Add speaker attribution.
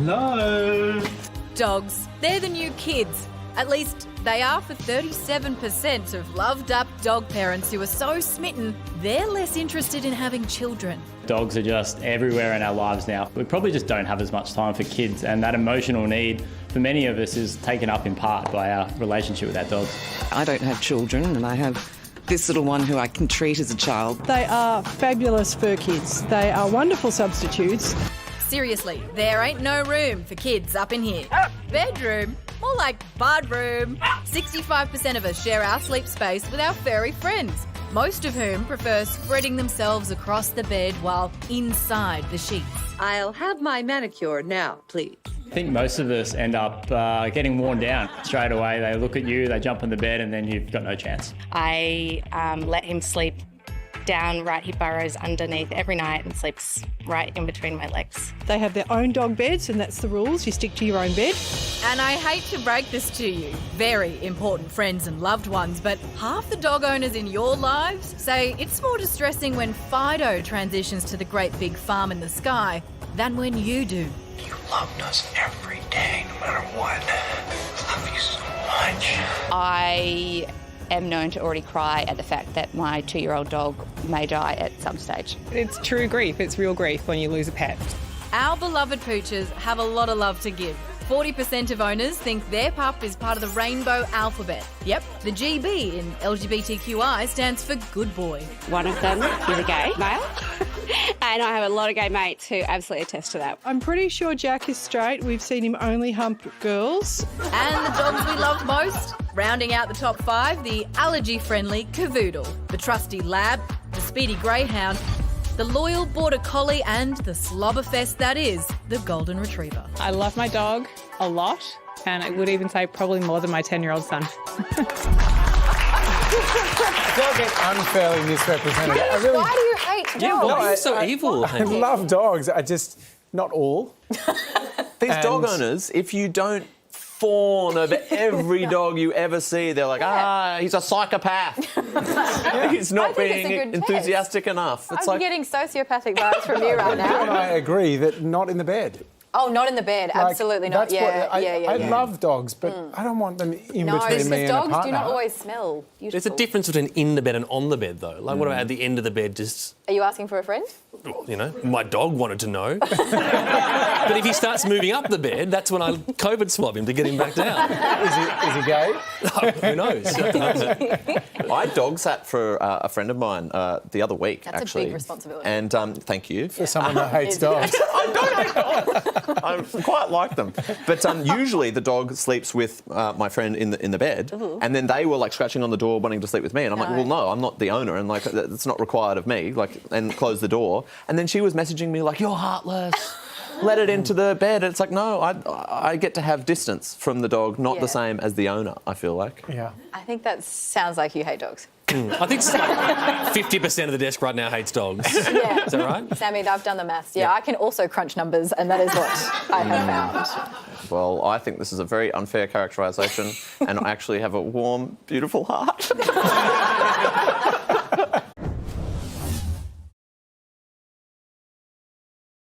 Speaker 1: Hello.
Speaker 2: Dogs, they're the new kids. At least they are for 37% of loved-up dog parents who are so smitten, they're less interested in having children.
Speaker 3: Dogs are just everywhere in our lives now. We probably just don't have as much time for kids, and that emotional need for many of us is taken up in part by our relationship with our dogs.
Speaker 4: I don't have children, and I have this little one who I can treat as a child.
Speaker 5: They are fabulous fur kids. They are wonderful substitutes.
Speaker 2: Seriously, there ain't no room for kids up in here. Bedroom? More like budroom. 65% of us share our sleep space with our furry friends, most of whom prefer spreading themselves across the bed while inside the sheets.
Speaker 6: I'll have my manicure now, please.
Speaker 3: I think most of us end up getting worn down. Straight away, they look at you, they jump on the bed, and then you've got no chance.
Speaker 7: I let him sleep down right. He burrows underneath every night and sleeps right in between my legs.
Speaker 5: They have their own dog beds, and that's the rules. You stick to your own bed.
Speaker 2: And I hate to break this to you, very important friends and loved ones, but half the dog owners in your lives say it's more distressing when Fido transitions to the great big farm in the sky than when you do.
Speaker 1: You loved us every day, no matter what. I love you so much.
Speaker 8: I am known to already cry at the fact that my 2-year-old dog may die at some stage.
Speaker 9: It's true grief. It's real grief when you lose a pet.
Speaker 2: Our beloved pooches have a lot of love to give. 40% of owners think their pup is part of the rainbow alphabet. Yep, the GB in LGBTQI stands for good boy.
Speaker 10: One of them is a gay male, and I have a lot of gay mates who absolutely attest to that.
Speaker 5: I'm pretty sure Jack is straight. We've seen him only hump girls.
Speaker 2: And the dogs we love most? Rounding out the top 5, the allergy-friendly Cavoodle, the trusty Lab, the speedy Greyhound, the loyal Border Collie, and the slobberfest that is the Golden Retriever.
Speaker 9: I love my dog a lot, and I would even say probably more than my 10-year-old son.
Speaker 11: I feel like it's unfairly misrepresented.
Speaker 12: Why do you hate dogs?
Speaker 13: Yeah, why are you so evil?
Speaker 11: I love dogs. I just... not all.
Speaker 13: These dog owners, if you don't fawn over every dog you ever see, they're like, he's a psychopath. He's not being enthusiastic enough. It's
Speaker 12: I'm getting sociopathic vibes from you right now.
Speaker 11: And I agree that not in the bed.
Speaker 12: Oh, not in the bed. Absolutely not.
Speaker 11: That's I love dogs, but I don't want them in between me and a partner.
Speaker 12: No, because dogs do not always smell beautiful.
Speaker 13: There's a difference between in the bed and on the bed, though. Like, what about at the end of the bed, just...
Speaker 12: Are you asking for a friend?
Speaker 13: Well, you know, my dog wanted to know. But if he starts moving up the bed, that's when I COVID swab him to get him back down.
Speaker 11: Is he gay?
Speaker 13: No, who knows? I dog sat for a friend of mine the other week,
Speaker 12: That's
Speaker 13: actually.
Speaker 12: a big responsibility.
Speaker 13: And thank you.
Speaker 11: For someone that hates dogs.
Speaker 13: I don't hate dogs. I quite like them. But usually the dog sleeps with my friend in the bed, and then they were like scratching on the door wanting to sleep with me, and I'm like, well, no, I'm not the owner, and like it's not required of me, like, and close the door. And then she was messaging me like, you're heartless. Let it into the bed. It's like, no, I get to have distance from the dog, not the same as the owner, I feel like.
Speaker 11: Yeah.
Speaker 12: I think that sounds like you hate dogs.
Speaker 13: I think 50% of the desk right now hates dogs.
Speaker 12: Yeah.
Speaker 13: Is that right?
Speaker 12: Sammy, I've done the maths. Yeah, I can also crunch numbers, and that is what I have found.
Speaker 13: Well, I think this is a very unfair characterisation, and I actually have a warm, beautiful heart.